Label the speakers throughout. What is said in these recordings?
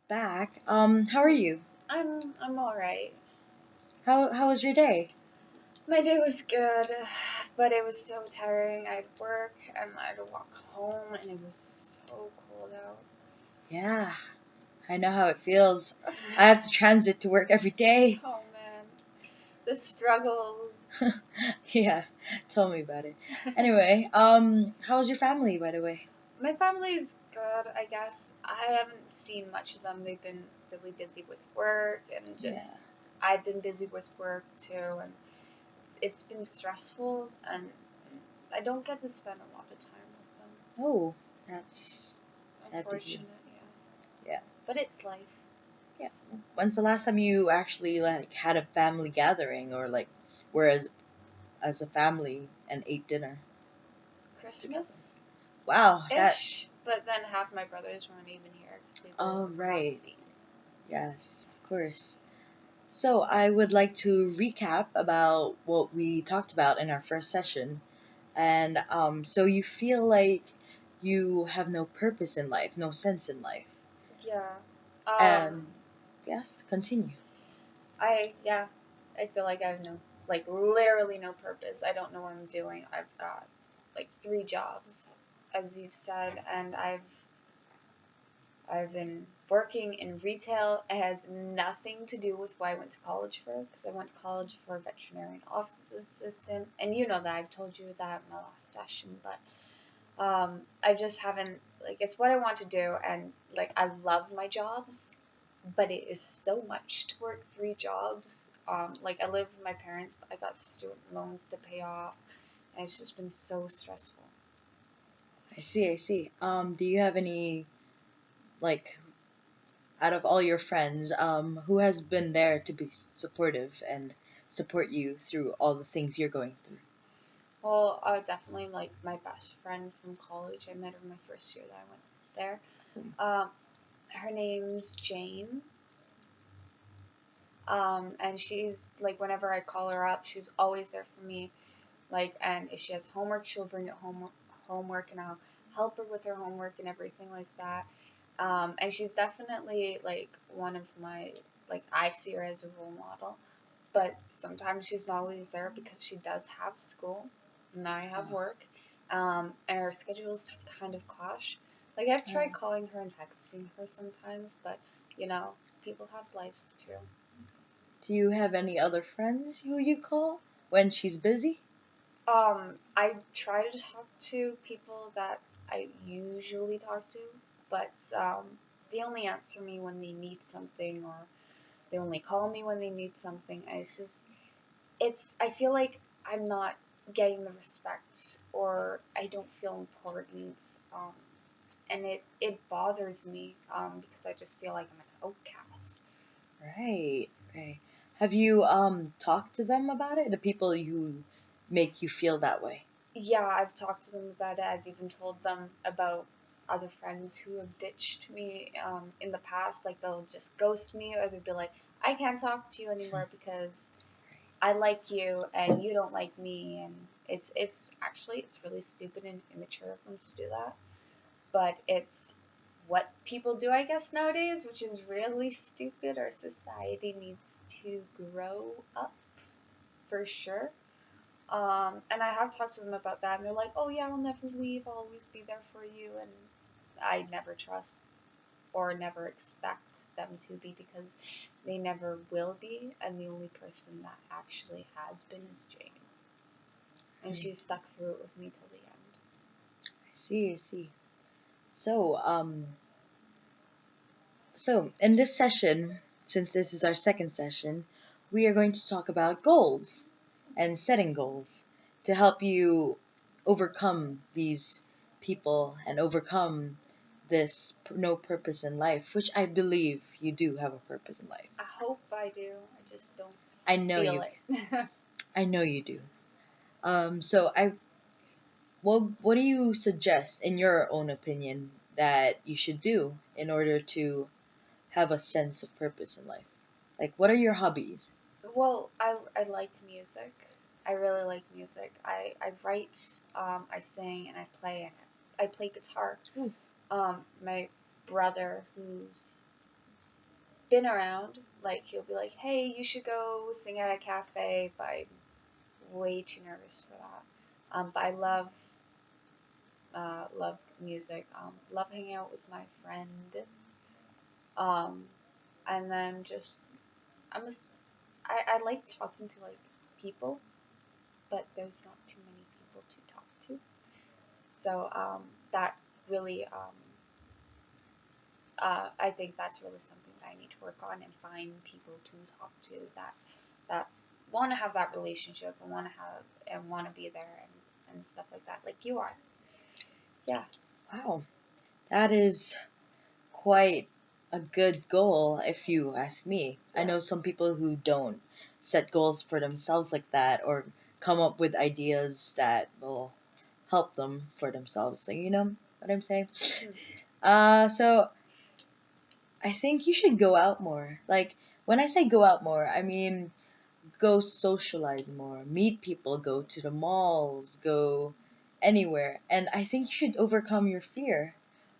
Speaker 1: Back. How are you?
Speaker 2: I'm all right.
Speaker 1: How was your day?
Speaker 2: My day was good, but it was so tiring. I'd work and I'd walk home, and it was so cold
Speaker 1: Yeah, I know how it feels.
Speaker 2: out.
Speaker 1: I have to transit to work every day.
Speaker 2: Oh man, the struggles.
Speaker 1: Yeah, tell me about it. Anyway, how was your family, by the way?
Speaker 2: My family's good, I guess. I haven't seen much of them. They've been really busy with work, and
Speaker 1: Yeah.
Speaker 2: just I've been busy with work too, and it's been stressful, and I don't get to spend a lot of time with them.
Speaker 1: Oh, that's sad to hear.
Speaker 2: Unfortunate, yeah.
Speaker 1: Yeah.
Speaker 2: But it's life.
Speaker 1: Yeah. When's the last time you actually had a family gathering or were as a family and ate dinner together?
Speaker 2: Christmas
Speaker 1: Wow, that.
Speaker 2: ish, but then half my brothers weren't even here because they
Speaker 1: Oh,
Speaker 2: live across
Speaker 1: right.
Speaker 2: seas.
Speaker 1: Yes, of course. So, I would like to recap about what we talked about in our first session. And so you feel like you have no purpose in life, no sense in life.
Speaker 2: Yeah.
Speaker 1: And yes, continue.
Speaker 2: Yeah, I feel like I have like literally no purpose. I don't know what I'm doing. I've got like three jobs, as you've said, and I've been working in retail. It has nothing to do with what I went to college for, because I went to college for veterinarian office assistant, and you know that I've told you that in my last session, but I just haven't like it's what I want to do, and like I love my jobs, but it is so much to work three jobs. Like I live with my parents, but I got student loans to pay off, and it's just been so stressful.
Speaker 1: I see, I see. Do you have any, like, out of all your friends, who has been there to be supportive and support you through all the things you're going through?
Speaker 2: Well, definitely like my best friend from college. I met her my first year that I went there. Um, Her name's Jane. And she's like whenever I call her up, she's always there for me. Like, and if she has homework, she'll bring it home homework, and I'll help her with her homework and everything like that. And she's definitely like one of my like I see her as a role model. But sometimes she's not always there because she does have school, and I have
Speaker 1: Oh,
Speaker 2: work, and our schedules kind of clash. Like I've
Speaker 1: oh.
Speaker 2: tried calling her and texting her sometimes, but you know, people have lives too.
Speaker 1: Do you have any other friends who you call when she's busy?
Speaker 2: I try to talk to people that I usually talk to, but they only answer me when they need something, or they only call me when they need something. And I feel like I'm not getting the respect, or I don't feel important, and it bothers me, because I just feel like I'm an outcast.
Speaker 1: Right, right. Have you talked to them about it? The people who make you feel that way?
Speaker 2: Yeah, I've talked to them about it. I've even told them about other friends who have ditched me in the past. Like they'll just ghost me, or they'll be like, "I can't talk to you anymore because I like you and you don't like me." And it's really stupid and immature of them to do that. But it's what people do, I guess, nowadays, which is really stupid. Our society needs to grow up for sure. And I have talked to them about that, and they're like, "Oh yeah, I'll never leave. I'll always be there for you." And I never trust or never expect them to be, because they never will be. And the only person that actually has been is Jane, and
Speaker 1: Right.
Speaker 2: she's stuck through it with me till the end.
Speaker 1: I see, I see. So, so in this session, since this is our second session, we are going to talk about goals and setting goals to help you overcome these people and overcome this no purpose in life, which I believe you do have a purpose in life.
Speaker 2: I hope I do. I just don't
Speaker 1: I know
Speaker 2: feel
Speaker 1: you.
Speaker 2: it.
Speaker 1: I know you do. So what do you suggest, in your own opinion, that you should do in order to have a sense of purpose in life? Like, what are your hobbies?
Speaker 2: Well, I like music. I really like music. I write, I sing, and I play. And I play guitar.
Speaker 1: Ooh.
Speaker 2: My brother, who's been around. Like he'll be like, "Hey, you should go sing at a cafe," but I'm way too nervous for that. But I love music. Love hanging out with my friend. Um, and then just I'm a, s- I like talking to like people, but there's not too many people to talk to. So that really I think that's really something that I need to work on and find people to talk to that want to have that relationship and want to be there and stuff like that, like you are. Yeah.
Speaker 1: Wow, that is quite a good goal if you ask me. I
Speaker 2: Yeah.
Speaker 1: know some people who don't set goals for themselves like that or come up with ideas that will help them for themselves. So you know what I'm saying?
Speaker 2: Hmm.
Speaker 1: So I think you should go out more. Like when I say go out more, I mean go socialize more, meet people, go to the malls, go anywhere. And I think you should overcome your fear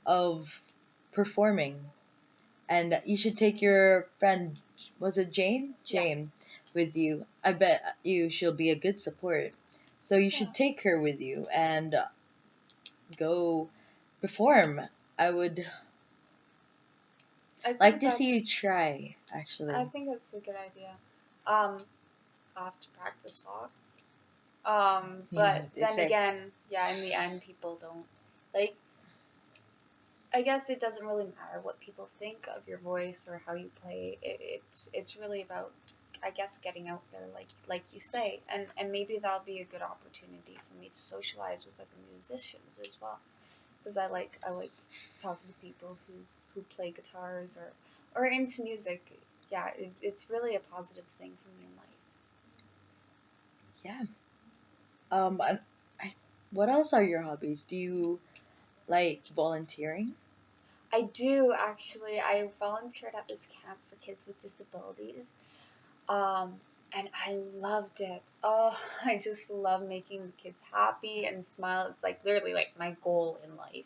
Speaker 1: of performing. And you should take your friend, was it Jane?
Speaker 2: Yeah.
Speaker 1: Jane, with you. I bet you she'll be a good support. So you
Speaker 2: Yeah.
Speaker 1: should take her with you and go perform. I would
Speaker 2: I
Speaker 1: like
Speaker 2: think
Speaker 1: to see you
Speaker 2: that's
Speaker 1: try,
Speaker 2: I
Speaker 1: actually.
Speaker 2: think that's a good idea. Um, I'll have to practice lots. But
Speaker 1: They
Speaker 2: then
Speaker 1: say.
Speaker 2: again, yeah, in the end, people don't like. I guess it doesn't really matter what people think of your voice or how you play. It's really about, I guess, getting out there, like you say, and maybe that'll be a good opportunity for me to socialize with other musicians as well, because I like talking to people who play guitars or into music. Yeah, it's really a positive thing for me in life.
Speaker 1: Yeah. I, I, what else are your hobbies? Do you like volunteering?
Speaker 2: I do actually. I volunteered at this camp for kids with disabilities. Um, and I loved it. Oh, I just love making the kids happy and smile. It's like literally like my goal in life.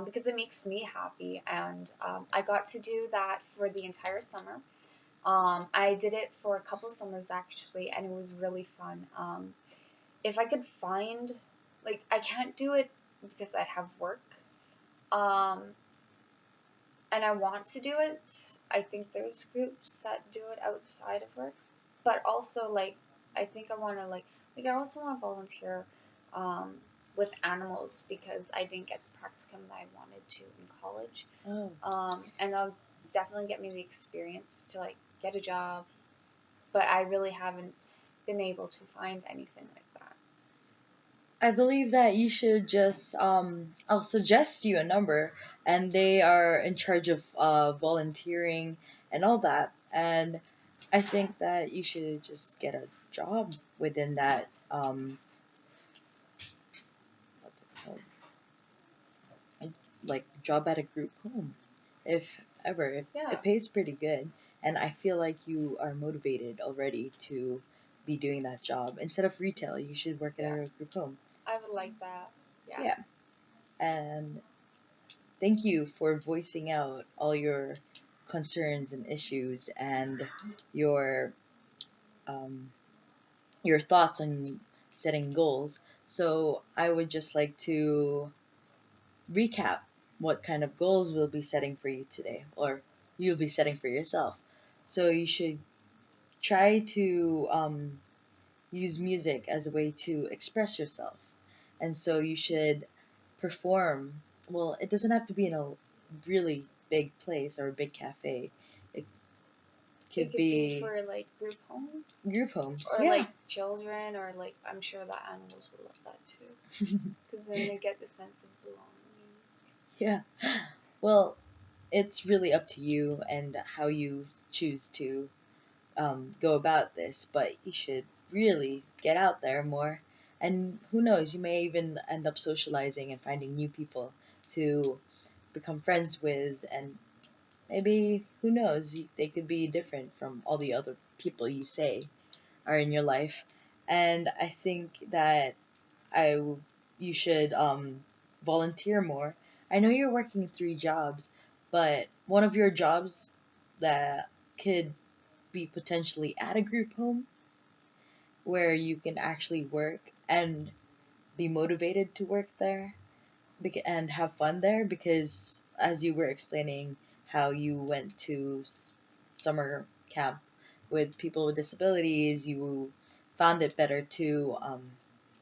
Speaker 2: Because it makes me happy, and I got to do that for the entire summer. I did it for a couple summers actually, and it was really fun. If I could find, like, I can't do it because I have work. Um, and I want to do it. I think there's groups that do it outside of work, but also like I think I want to like I also want to volunteer um, with animals because I didn't get the practicum that I wanted to in college,
Speaker 1: Oh,
Speaker 2: and that'll definitely get me the experience to like get a job. But I really haven't been able to find anything like that.
Speaker 1: I believe that you should just I'll suggest you a number and they are in charge of volunteering and all that. And I think that you should just get a job within that what's it called? Like job at a group home. If ever.
Speaker 2: Yeah,
Speaker 1: It pays pretty good and I feel like you are motivated already to be doing that job. Instead of retail, you should work at
Speaker 2: yeah,
Speaker 1: a group home.
Speaker 2: I would like that. Yeah,
Speaker 1: Yeah. And thank you for voicing out all your concerns and issues and your um, your thoughts on setting goals. So I would just like to recap what kind of goals we'll be setting for you today, or you'll be setting for yourself. So you should try to use music as a way to express yourself, and so you should perform. Well, it doesn't have to be in a really big place or a big cafe. It
Speaker 2: it
Speaker 1: could
Speaker 2: could be
Speaker 1: be
Speaker 2: for like group homes.
Speaker 1: group homes.
Speaker 2: Or
Speaker 1: Yeah.
Speaker 2: like children, or like I'm sure that animals would love that too, because then they get the sense of belonging.
Speaker 1: Yeah. Well, it's really up to you and how you choose to go about this, but you should really get out there more. And who knows, you may even end up socializing and finding new people to become friends with, and maybe, who knows, they could be different from all the other people you say are in your life. And I think that I, you should volunteer more. I know you're working three jobs, but one of your jobs that could be potentially at a group home where you can actually work and be motivated to work there and have fun there, because as you were explaining how you went to summer camp with people with disabilities, you found it better to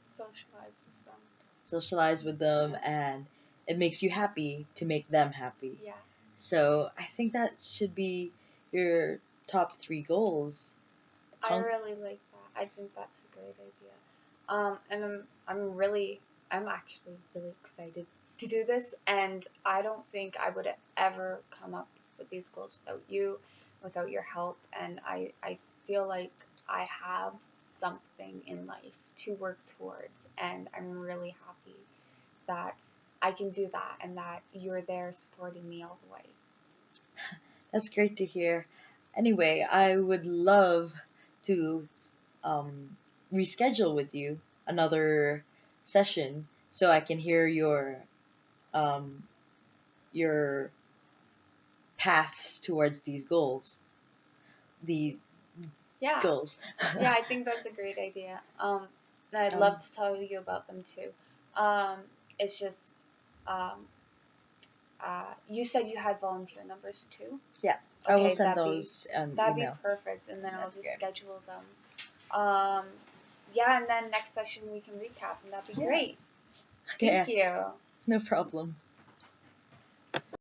Speaker 2: Socialize with them.
Speaker 1: socialize with them, and it makes you happy to make them happy.
Speaker 2: Yeah.
Speaker 1: So I think that should be your top three goals.
Speaker 2: I really like that. I think that's a great idea. And I'm actually really excited to do this. And I don't think I would ever come up with these goals without you, without your help. And I feel like I have something in life to work towards. And I'm really happy that I can do that and that you're there supporting me all the way.
Speaker 1: That's great to hear. Anyway, I would love to um, reschedule with you another session so I can hear um, your paths towards these goals. The
Speaker 2: Yeah.
Speaker 1: goals.
Speaker 2: Yeah, I think that's a great idea. And I'd
Speaker 1: um,
Speaker 2: love to tell you about them too. Um, it's just, um, you said you had volunteer numbers too.
Speaker 1: yeah, I will
Speaker 2: Okay,
Speaker 1: send those
Speaker 2: that'd be
Speaker 1: email.
Speaker 2: perfect, and then I'll
Speaker 1: That's
Speaker 2: just
Speaker 1: good.
Speaker 2: schedule them. Um, yeah, and then next session we can recap, and that'd be
Speaker 1: Yeah.
Speaker 2: great.
Speaker 1: Okay,
Speaker 2: Thank you.
Speaker 1: no problem.